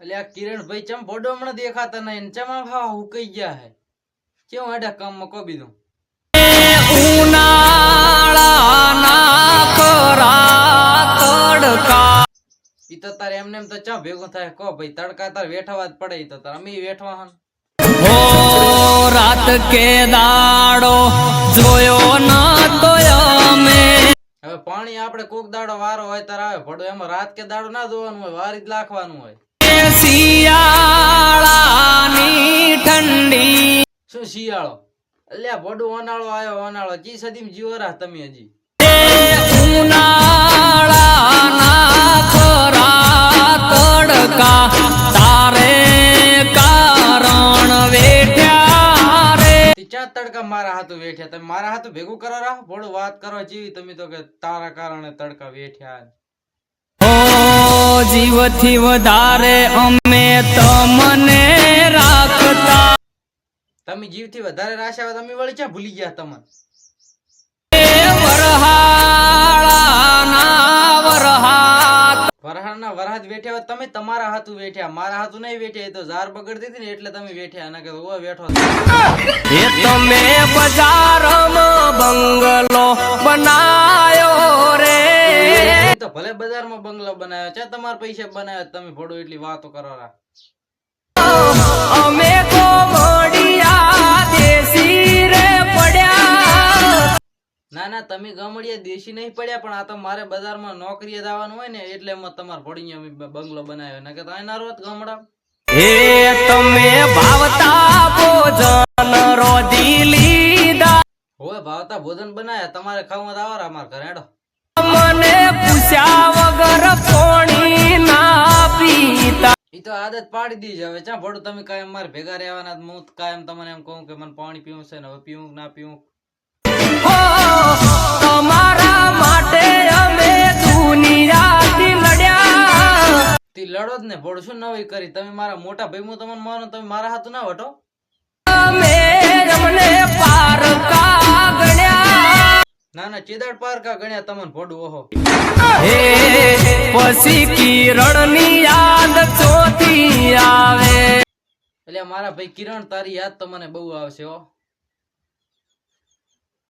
અલ્યા કિરણ ભાઈ ચમ ભોડો હમણાં દેખાતા નહીં ને ચમ આ હુકાઈ ગયા હે કેવું હેડા કામમાં કો બીધું ઈ તો તારે એમને એમ તો ચમ ભેગું થાય કો ભાઈ તડકા તાર વેઠવા જ પડે ઈ તો તાર અમે વેઠવા હન રાત કે દાડો જોયો ન તો અમે હવે પાણી આપણે કોક દાડો વારો હોય તાર આવે ભોડો એમાં રાત કે દાડો ના જોવાનું હોય વારી જ લાખવાનું હોય શિયાળાની ઠંડી શું શિયાળો અલ્યા ભોડું ઓનાળો આવ્યો ઓનાળો જી સદીમ જીવરા તમે હજી ઉનાળાના ખરા તડકા તારે કારણ વેઠ્યા રે ચા તડકા મારા હાથું વેઠ્યા તમે મારા હાથું ભેગું કરો રાહ ભોડું વાત કરો જીવી તમે તો કે તારા કારણે તડકા વેઠ્યા જીવથી વધારે અમે તમને રાખતા તમે જીવથી વધારે રાખ્યા તમે વળી ચા ભૂલી ગયા તમને વરહાના વરહાદ વેઠ્યા તમે તમારા હાથું વેઠ્યા મારા હાથું નહીં વેઠ્યા એ તો ઝાર બગડતી હતી ને એટલે તમે વેઠ્યા અને કે ઓ વેઠો એ તમે બજારમાં બંગલો બનાયો રે તો ભલે બજારમાં બંગલો બનાવ્યો છે તમારા પૈસા બનાવ્યો તમે ભોડો એટલી વાતો કરો રા અમે તો મોડિયા દેશી રે પડ્યા ના ના તમે ગમડિયા દેશી નહીં પડ્યા પણ આ તો મારે બજારમાં નોકરીએ જવાનું હોય ને એટલે એમાં તમારે ભોડી અમે બંગલો બનાવ્યો ને કે તો એના રોજ ગામડા એ તમે ભાવતા ભોજન રોધી લીધા હોય ભાવતા ભોજન બનાવ્યા તમારે ખાવા તો આવો અમારા ઘરે હેડો મને પૂછ્યા વગર પાણી ના પીતા ઈ તો આદત પાડી દીધી હવે ચા ભોડું તમે કાયમ મારે ભેગા રહેવાના હું કાયમ તમને એમ કહું કે મને પાણી પીવું છે ને હવે પીવું ના પીવું તમારા માટે અમે દુનિયાથી લડ્યા તી લડો જ ને ભોડું શું નવી કરી તમે મારા મોટા ભાઈ હું તમને માનો તમે મારા હાથું ના વટો અમે અમને પારકા ગણ્યા ના ના ચેદાડ પારકા ગણ્યા તમને ભોડું ઓહો હે પછી કિરણની યાદ ચોથી આવે એટલે મારા ભાઈ કિરણ તારી યાદ તો મને બહુ આવશે હો